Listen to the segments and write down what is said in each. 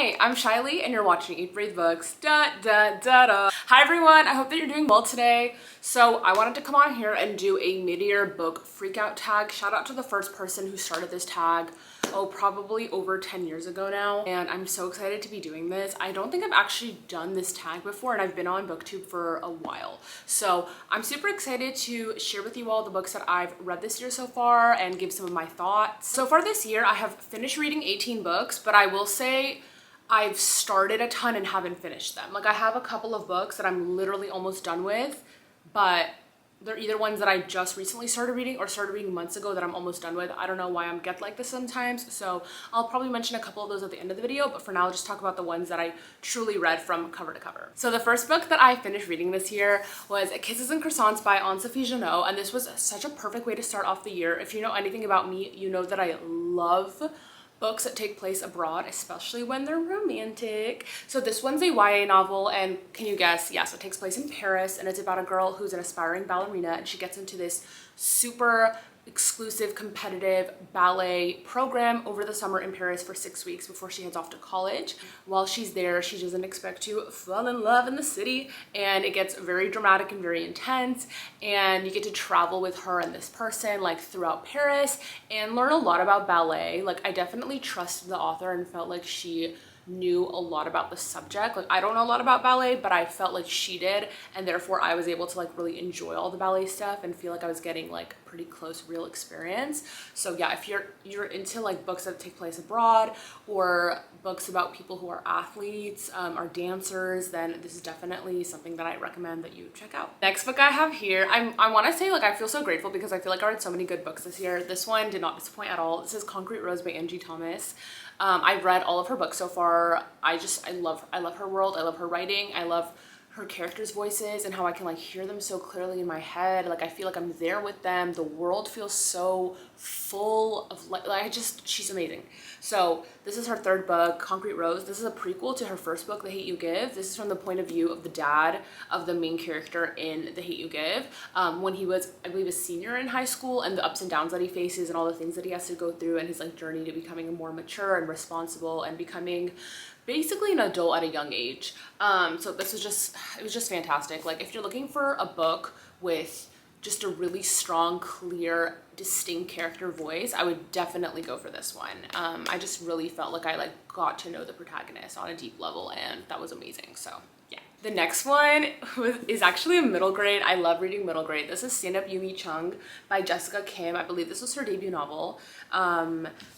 Hey, I'm Shiley and you're watching Eat Breathe Books. Da da da da. Hi everyone, I hope that you're doing well today. So I wanted to come on here and do a mid-year book freakout tag. Shout out to the first person who started this tag, probably over 10 years ago now. And I'm so excited to be doing this. I don't think I've actually done this tag before and I've been on BookTube for a while. So I'm super excited to share with you all the books that I've read this year so far and give some of my thoughts. So far this year, I have finished reading 18 books, but I will say I've started a ton and haven't finished them. Like I have a couple of books that I'm literally almost done with, but they're either ones that I just recently started reading or started reading months ago that I'm almost done with. I don't know why I'm get like this sometimes. So I'll probably mention a couple of those at the end of the video, but for now I'll just talk about the ones that I truly read from cover to cover. So the first book that I finished reading this year was Kisses and Croissants by Anne-Sophie Junod, and this was such a perfect way to start off the year. If you know anything about me, you know that I love books that take place abroad, especially when they're romantic. So this one's a YA novel, and can you guess? Yes, it takes place in Paris, and it's about a girl who's an aspiring ballerina, and she gets into this super exclusive competitive ballet program over the summer in Paris for 6 weeks before she heads off to college. While she's there, she doesn't expect to fall in love in the city, and it gets very dramatic and very intense, and you get to travel with her and this person like throughout Paris and learn a lot about ballet. Like I definitely trusted the author and felt like she knew a lot about the subject. Like I don't know a lot about ballet, but I felt like she did, and therefore I was able to like really enjoy all the ballet stuff and feel like I was getting like pretty close real experience. So yeah, if you're into like books that take place abroad or books about people who are athletes or dancers, then this is definitely something that I recommend that you check out. Next book I have here, I want to say like I feel so grateful because I feel like I read so many good books this year. This one did not disappoint at all. This is Concrete Rose by Angie Thomas. I've read all of her books so far. I love her world. I love her writing. I love her characters' voices and how I can like hear them so clearly in my head. Like I feel like I'm there with them. The world feels so full of she's amazing. So this is her third book, Concrete Rose. This is a prequel to her first book, The Hate U Give. This is from the point of view of the dad of the main character in The Hate U Give, when he was, I believe, a senior in high school, and the ups and downs that he faces and all the things that he has to go through, and his like journey to becoming more mature and responsible and becoming basically an adult at a young age. So this was it was just fantastic. Like if you're looking for a book with just a really strong, clear, distinct character voice, I would definitely go for this one. I just really felt like I got to know the protagonist on a deep level, and that was amazing. So yeah. The next one is actually a middle grade. I love reading middle grade. This is Stand Up Yumi Chung by Jessica Kim. I believe this was her debut novel.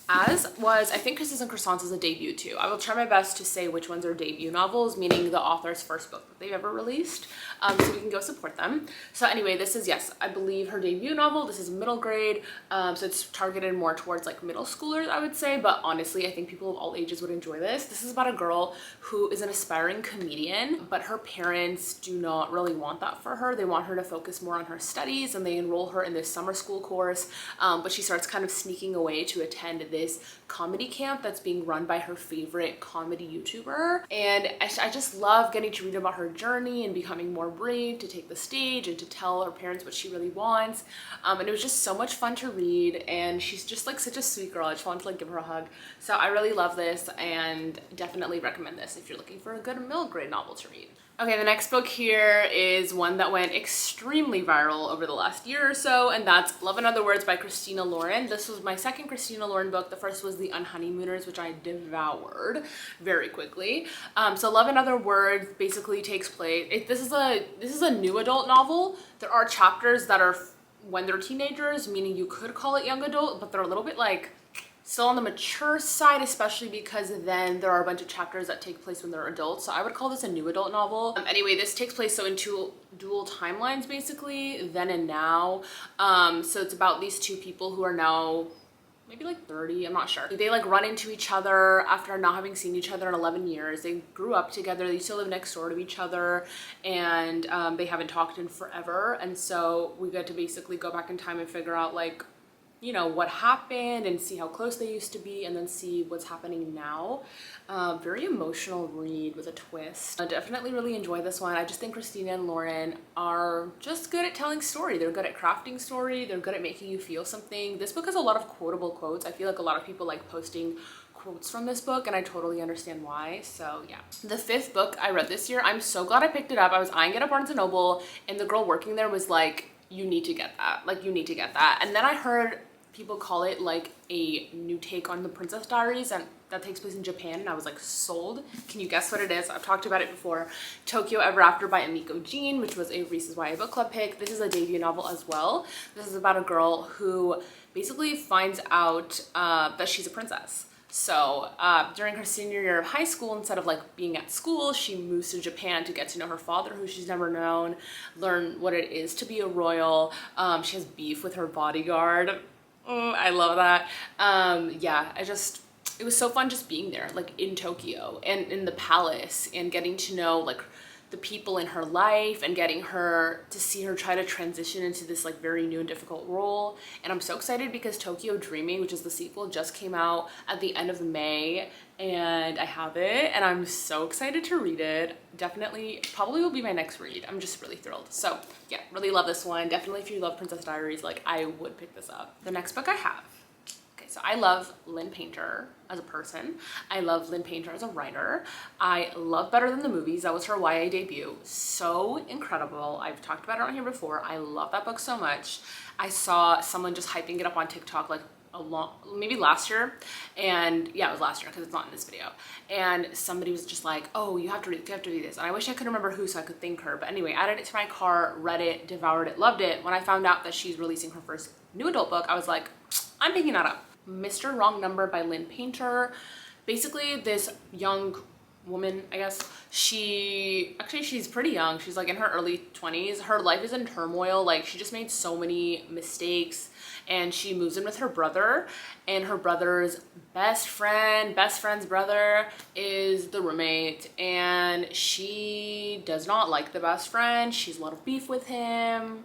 As was, I think Kisses and Croissants is a debut too. I will try my best to say which ones are debut novels, meaning the author's first book that they've ever released, so we can go support them. So anyway, this is, yes, I believe her debut novel. This is middle grade, so it's targeted more towards like middle schoolers, I would say, but honestly, I think people of all ages would enjoy this. This is about a girl who is an aspiring comedian, but her parents do not really want that for her. They want her to focus more on her studies, and they enroll her in this summer school course, but she starts kind of sneaking away to attend this comedy camp that's being run by her favorite comedy YouTuber. And I just love getting to read about her journey and becoming more brave to take the stage and to tell her parents what she really wants. And it was just so much fun to read, and she's just like such a sweet girl. I just wanted to like give her a hug. So I really love this and definitely recommend this if you're looking for a good middle grade novel to read. Okay, the next book here is one that went extremely viral over the last year or so, and that's Love in Other Words by Christina Lauren. This was my second Christina Lauren book. The first was The Unhoneymooners, which I devoured very quickly. So Love in Other Words basically takes place, this is a new adult novel. There are chapters that are when they're teenagers, meaning you could call it young adult, but they're a little bit like still on the mature side, especially because then there are a bunch of chapters that take place when they're adults. So I would call this a new adult novel. Anyway, this takes place in two dual timelines, basically, then and now. So it's about these two people who are now maybe like 30, I'm not sure. They like run into each other after not having seen each other in 11 years. They grew up together, they used to live next door to each other, and they haven't talked in forever. And so we get to basically go back in time and figure out like, you know, what happened and see how close they used to be, and then see what's happening now. Very emotional read with a twist. I definitely really enjoy this one. I just think Christina and Lauren are just good at telling story. They're good at crafting story. They're good at making you feel something. This book has a lot of quotable quotes. I feel like a lot of people like posting quotes from this book, and I totally understand why. So yeah. The 5th book I read this year, I'm so glad I picked it up. I was eyeing it at Barnes & Noble, and the girl working there was like, you need to get that. Like, you need to get that. And then I heard people call it like a new take on the Princess Diaries, and that takes place in Japan, and I was like, sold. Can you guess what it is? I've talked about it before. Tokyo Ever After by Emiko Jean, which was a Reese's YA Book Club pick. This is a debut novel as well. This is about a girl who basically finds out that she's a princess. So during her senior year of high school, instead of like being at school, she moves to Japan to get to know her father, who she's never known, learn what it is to be a royal. She has beef with her bodyguard. I love that. Yeah, it was so fun just being there, like in Tokyo and in the palace, and getting to know like the people in her life, and getting her to see her try to transition into this like very new and difficult role. And I'm so excited because Tokyo Dreaming, which is the sequel, just came out at the end of May, and I have it, and I'm so excited to read it. Definitely, probably will be my next read. I'm just really thrilled. So yeah, really love this one. Definitely, if you love Princess Diaries, like, I would pick this up. The next book I have. Okay, so I love Lynn Painter as a person. I love Lynn Painter as a writer. I love Better Than the Movies. That was her YA debut. So incredible. I've talked about it on here before. I love that book so much. I saw someone just hyping it up on TikTok like maybe last year, and yeah, it was last year because it's not in this video, and somebody was just like, oh, you have to read this, and I wish I could remember who so I could thank her. But anyway, added it to my cart, read it, devoured it, loved it. When I found out that she's releasing her first new adult book, I was like, I'm picking that up. Mr. Wrong Number by Lynn Painter. Basically, this young woman, I guess, she's pretty young. She's like in her early 20s. Her life is in turmoil. Like, she just made so many mistakes, and she moves in with her brother, and her brother's best friend's brother is the roommate, and she does not like the best friend. She's a lot of beef with him.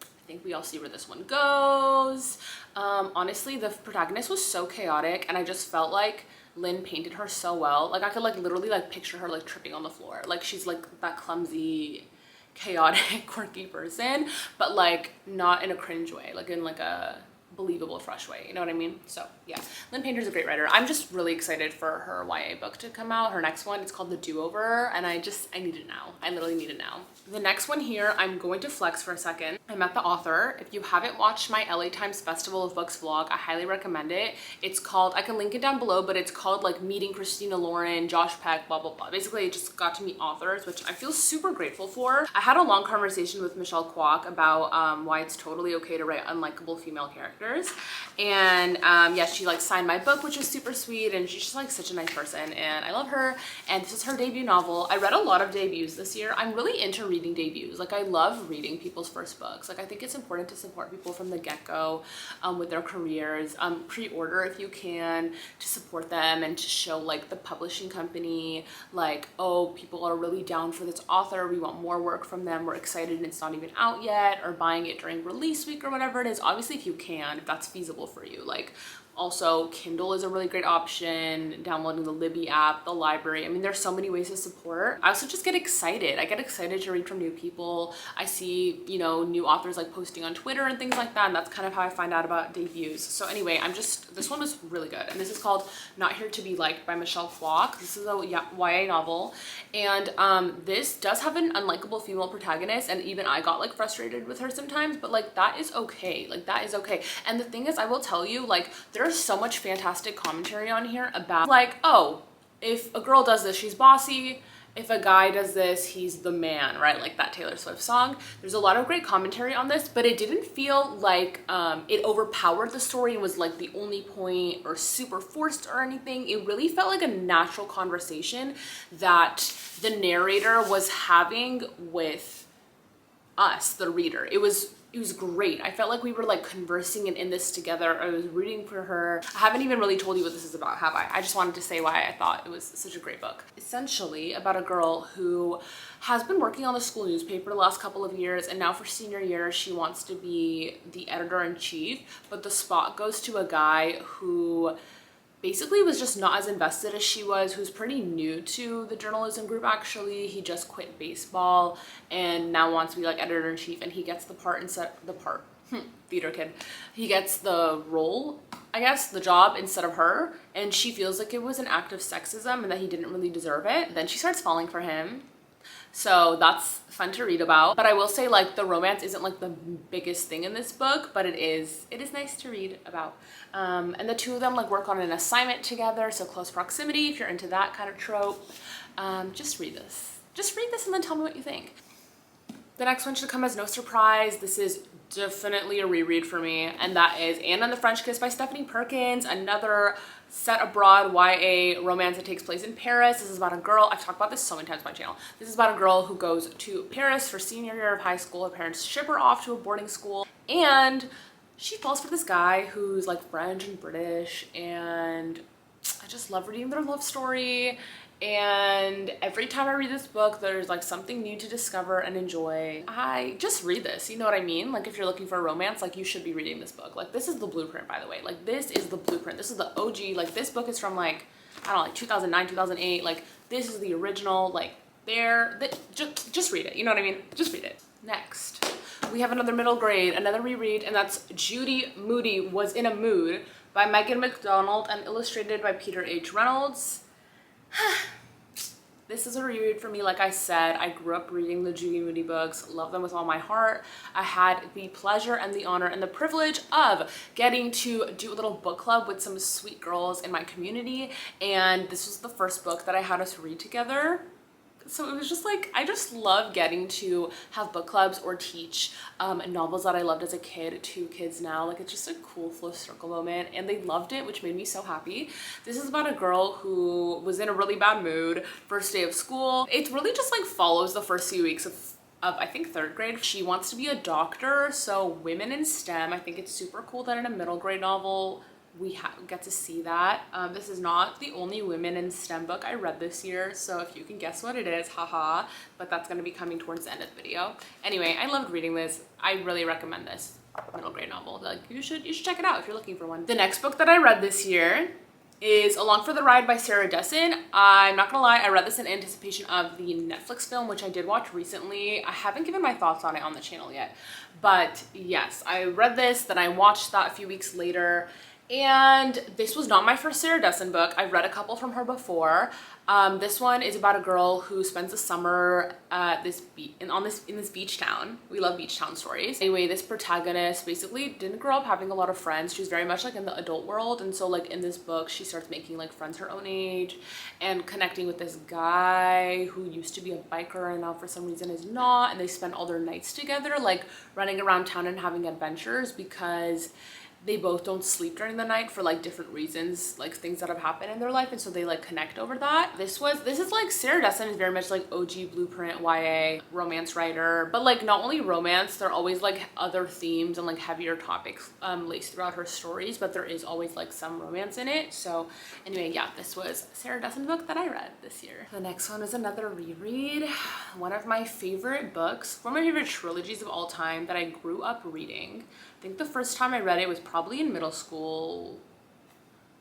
I think we all see where this one goes. Honestly, the protagonist was so chaotic, and I just felt like Lynn painted her so well. Like, I could like literally like picture her like tripping on the floor. Like, she's like that clumsy, chaotic, quirky person, but like not in a cringe way, like in like a believable, fresh way, you know what I mean? So yeah, Lynn Painter's a great writer. I'm just really excited for her YA book to come out. Her next one, it's called The Do-Over, and I need it now. I literally need it now. The next one here, I'm going to flex for a second. I met the author. If you haven't watched my LA Times Festival of Books vlog, I highly recommend it. It's called, I can link it down below, but it's called like Meeting Christina Lauren, Josh Peck, blah, blah, blah. Basically, I just got to meet authors, which I feel super grateful for. I had a long conversation with Michelle Kwok about why it's totally okay to write unlikable female characters. And yeah, she like signed my book, which was super sweet, and she's just like such a nice person, and I love her. And this is her debut novel. I read a lot of debuts this year. I'm really into reading debuts. Like, I love reading people's first books. Like, I think it's important to support people from the get-go with their careers. Pre-order if you can, to support them and to show like the publishing company like, oh, people are really down for this author, we want more work from them, we're excited and it's not even out yet, or buying it during release week or whatever it is. Obviously, if you can, if that's feasible for you. Like, also, Kindle is a really great option, downloading the Libby app, the library. I mean, there's so many ways to support. I also just get excited. I get excited to read from new people. I see, you know, new authors like posting on Twitter and things like that, and that's kind of how I find out about debuts. So anyway, this one was really good, and this is called Not Here to Be Liked by Michelle Kwok. This is a YA novel, and this does have an unlikable female protagonist, and even I got like frustrated with her sometimes, but like, that is okay. Like, that is okay. And the thing is, I will tell you, like, there's so much fantastic commentary on here about like, oh, if a girl does this, she's bossy. If a guy does this, he's the man, right? Like that Taylor Swift song. There's a lot of great commentary on this, but it didn't feel like it overpowered the story and was like the only point or super forced or anything. It really felt like a natural conversation that the narrator was having with us, the reader. It was great. I felt like we were like conversing and in this together. I was rooting for her. I haven't even really told you what this is about, have I? I just wanted to say why I thought it was such a great book. Essentially about a girl who has been working on the school newspaper the last couple of years, and now for senior year she wants to be the editor-in-chief, but the spot goes to a guy who basically was just not as invested as she was, who's pretty new to the journalism group actually. He just quit baseball and now wants to be like editor-in-chief, and he gets the part theater kid. He gets the role I guess, the job instead of her, and she feels like it was an act of sexism and that he didn't really deserve it. Then she starts falling for him. So that's fun to read about. But I will say, like, the romance isn't like the biggest thing in this book, but it is nice to read about. And the two of them like work on an assignment together, so close proximity if you're into that kind of trope. Just read this. Just read this and then tell me what you think. The next one should come as no surprise. This is definitely a reread for me, and that is Anne and the French Kiss by Stephanie Perkins, another set abroad YA romance that takes place in Paris. This is about a girl, I've talked about this so many times on my channel. This is about a girl who goes to Paris for senior year of high school. Her parents ship her off to a boarding school, and she falls for this guy who's like French and British, and I just love reading their love story. And every time I read this book, there's like something new to discover and enjoy. I just read this, you know what I mean? Like, if you're looking for a romance, like, you should be reading this book. Like, this is the blueprint, by the way. Like, this is the blueprint. This is the OG. Like, this book is from like, I don't know, like 2009, 2008. Like, this is the original. Like, just read it. You know what I mean? Just read it. Next, we have another middle grade, another reread, and that's Judy Moody Was in a Mood by Megan McDonald and illustrated by Peter H. Reynolds. This is a reread for me. Like I said, I grew up reading the Judy Moody books, love them with all my heart. I had the pleasure and the honor and the privilege of getting to do a little book club with some sweet girls in my community, and this was the first book that I had us read together. So it was just like, I just love getting to have book clubs or teach novels that I loved as a kid to kids now. Like, it's just a cool full circle moment, and they loved it, which made me so happy. This is about a girl who was in a really bad mood first day of school. It really just like follows the first few weeks of I think 3rd grade. She wants to be a doctor, so women in STEM. I think it's super cool that in a middle grade novel we get to see that. This is not the only women in STEM book I read this year, so if you can guess what it is, haha, but that's going to be coming towards the end of the video. Anyway, I loved reading this. I really recommend this middle grade novel. Like, you should check it out if you're looking for one. The next book that I read this year is Along for the Ride by Sarah Dessen. I'm not gonna lie, I read this in anticipation of the Netflix film, which I did watch recently. I haven't given my thoughts on it on the channel yet, but yes, I read this, then I watched that a few weeks later. And this was not my first Sarah Dessen book. I've read a couple from her before. This one is about a girl who spends the summer at in this beach town. We love beach town stories. Anyway, this protagonist basically didn't grow up having a lot of friends. She was very much like in the adult world, and so like in this book, she starts making like friends her own age and connecting with this guy who used to be a biker and now for some reason is not. And they spend all their nights together, like running around town and having adventures, because they both don't sleep during the night for like different reasons, like things that have happened in their life, and so they like connect over that. This is like, Sarah Dessen is very much like OG blueprint YA romance writer, but like not only romance, there are always like other themes and like heavier topics laced throughout her stories, but there is always like some romance in it. So anyway, yeah, this was Sarah Dessen book that I read this year. The next one is another reread. One of my favorite books, one of my favorite trilogies of all time that I grew up reading. I think the first time I read it was probably in middle school.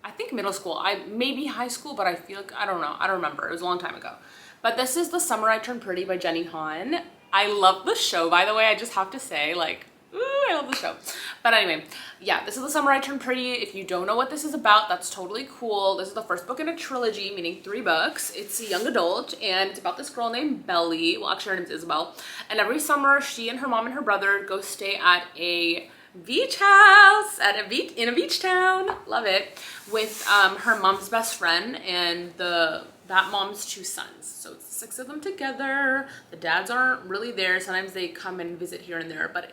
I think middle school, maybe high school, but I feel like, I don't know. I don't remember. It was a long time ago. But this is The Summer I Turned Pretty by Jenny Han. I love the show, by the way. I just have to say, like, ooh, I love the show. But anyway, yeah, this is The Summer I Turned Pretty. If you don't know what this is about, that's totally cool. This is the first book in a trilogy, meaning 3 books. It's a young adult, and it's about this girl named Belly. Well, actually, her name is Isabel. And every summer, she and her mom and her brother go stay at a beach house in a beach town, love it, with her mom's best friend and that mom's 2 sons. So it's 6 of them together. The dads aren't really there. Sometimes they come and visit here and there, but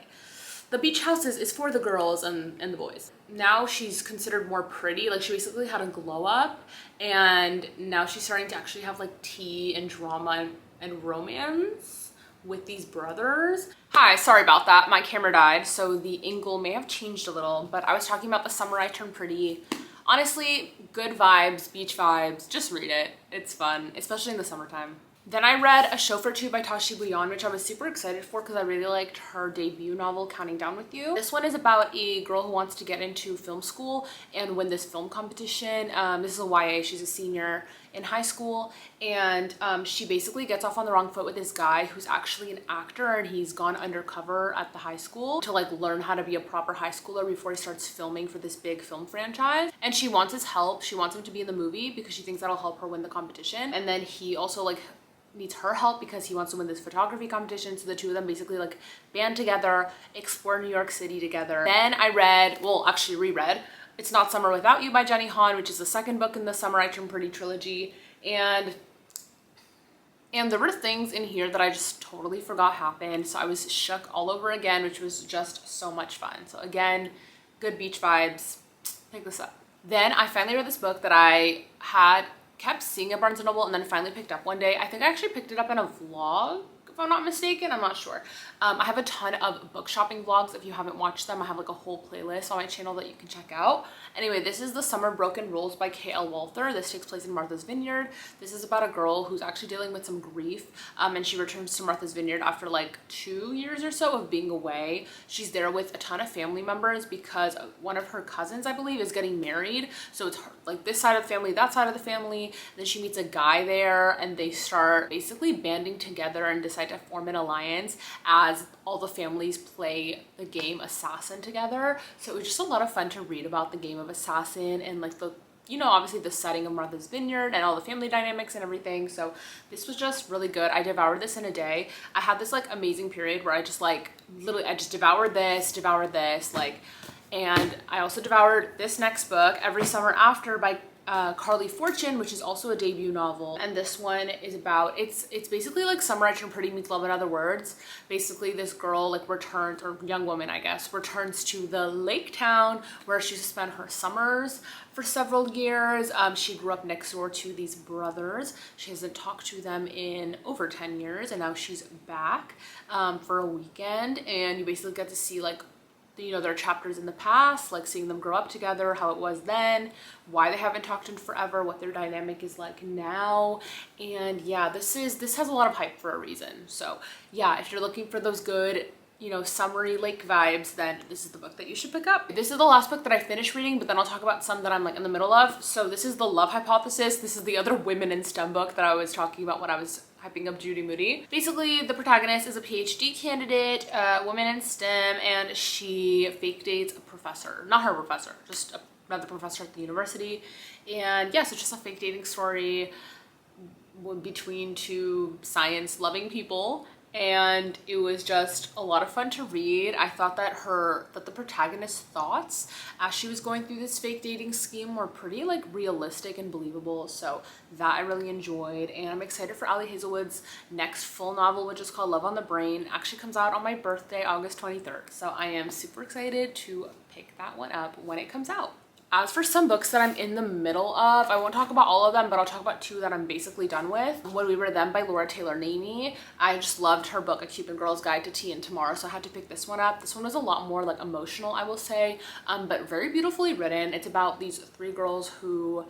the beach house is for the girls and the boys. Now she's considered more pretty. Like, she basically had a glow up, and now she's starting to actually have like tea and drama and romance with these brothers. Hi, sorry about that. My camera died, so the angle may have changed a little, but I was talking about The Summer I Turned Pretty. Honestly, good vibes, beach vibes. Just read it. It's fun, especially in the summertime. Then I read A Chauffeur Too by Tashi Bouillon, which I was super excited for because I really liked her debut novel, Counting Down With You. This one is about a girl who wants to get into film school and win this film competition. This is a YA. She's a senior in high school, and she basically gets off on the wrong foot with this guy who's actually an actor, and he's gone undercover at the high school to like learn how to be a proper high schooler before he starts filming for this big film franchise. And she wants his help. She wants him to be in the movie because she thinks that'll help her win the competition. And then he also like needs her help because he wants to win this photography competition. So the two of them basically like band together, explore New York City together. Then I read, well, actually reread It's Not Summer Without You by Jenny Han, which is the second book in the Summer I Turned Pretty trilogy. And there were things in here that I just totally forgot happened. So I was shook all over again, which was just so much fun. So again, good beach vibes. Pick this up. Then I finally read this book that I had kept seeing at Barnes & Noble and then finally picked up one day. I think I actually picked it up in a vlog, if I'm not mistaken. I'm not sure. I have a ton of book shopping vlogs. If you haven't watched them, I have like a whole playlist on my channel that you can check out. Anyway, this is The Summer Broken Rules by K.L. Walther. This takes place in Martha's Vineyard. This is about a girl who's actually dealing with some grief, and she returns to Martha's Vineyard after like 2 years or so of being away. She's there with a ton of family members because one of her cousins, I believe, is getting married. So it's her, like this side of the family, that side of the family. And then she meets a guy there, and they start basically banding together and decide to form an alliance as all the families play the game Assassin together. So it was just a lot of fun to read about the game of Assassin and like the, you know, obviously the setting of Martha's Vineyard and all the family dynamics and everything. So this was just really good. I devoured this in a day. I had this like amazing period where I just like literally I just devoured this like, and I also devoured this next book, Every Summer After by Carly Fortune, which is also a debut novel. And this one is about, it's basically like Summer I Turned Pretty meets Love in Other Words. Basically this girl like returns, or young woman I guess, returns to the lake town where she used to spend her summers for several years. She grew up next door to these brothers. She hasn't talked to them in over 10 years, and now she's back for a weekend, and you basically get to see like, you know, their chapters in the past, like seeing them grow up together, how it was then, why they haven't talked in forever, what their dynamic is like now. And yeah, this has a lot of hype for a reason. So yeah, if you're looking for those good, you know, summery lake vibes, then this is the book that you should pick up. This is the last book that I finished reading, but then I'll talk about some that I'm like in the middle of. So this is The Love Hypothesis. This is the other women in STEM book that I was talking about when I was hyping up Judy Moody. Basically, the protagonist is a PhD candidate, woman in STEM, and she fake dates a professor. Not her professor, just another professor at the university. And yes, it's just a fake dating story between two science-loving people. And it was just a lot of fun to read. I thought that the protagonist's thoughts as she was going through this fake dating scheme were pretty like realistic and believable. So that I really enjoyed. And I'm excited for Ali Hazelwood's next full novel, which is called Love on the Brain. It actually comes out on my birthday, August 23rd. So I am super excited to pick that one up when it comes out. As for some books that I'm in the middle of, I won't talk about all of them, but I'll talk about two that I'm basically done with. When We Were Them by Laura Taylor Namey. I just loved her book, A Cuban Girl's Guide to Tea and Tomorrow, so I had to pick this one up. This one was a lot more like emotional, I will say, but very beautifully written. It's about these three girls who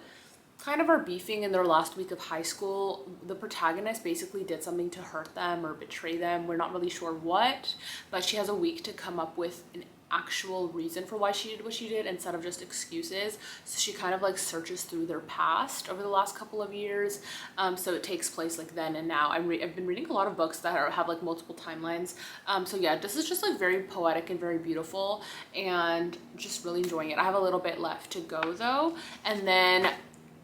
kind of are beefing in their last week of high school. The protagonist basically did something to hurt them or betray them. We're not really sure what, but she has a week to come up with an actual reason for why she did what she did instead of just excuses. So she kind of like searches through their past over the last couple of years. So it takes place like then and now. I've been reading a lot of books that have like multiple timelines. So yeah, this is just like very poetic and very beautiful and just really enjoying it. I have a little bit left to go though. And then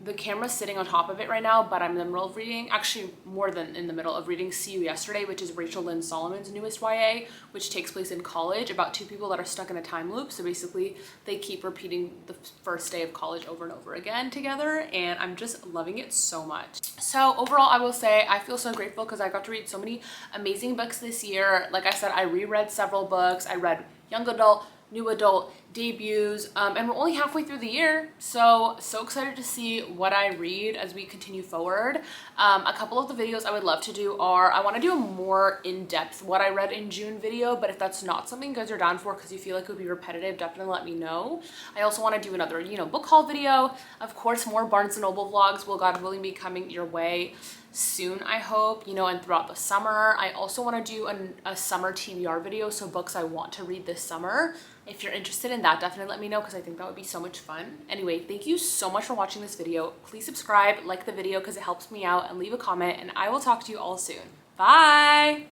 the camera's sitting on top of it right now, but I'm in the middle of reading, actually more than in the middle of reading See You Yesterday, which is Rachel Lynn Solomon's newest YA, which takes place in college about two people that are stuck in a time loop. So basically they keep repeating the first day of college over and over again together, and I'm just loving it so much. So overall, I will say I feel so grateful because I got to read so many amazing books this year. Like I said, I reread several books. I read young adult, new adult, debuts, and we're only halfway through the year, so excited to see what I read as we continue forward. A couple of the videos I would love to do are, I want to do a more in-depth what I read in June video, but if that's not something you guys are down for because you feel like it would be repetitive, definitely let me know. I also want to do another, you know, book haul video. Of course, more Barnes & Noble vlogs will God willing be coming your way soon, I hope, you know, and throughout the summer. I also want to do a summer TBR video, so books I want to read this summer. If you're interested in that, definitely let me know because I think that would be so much fun. Anyway, thank you so much for watching this video. Please subscribe, like the video because it helps me out, and leave a comment, and I will talk to you all soon. Bye!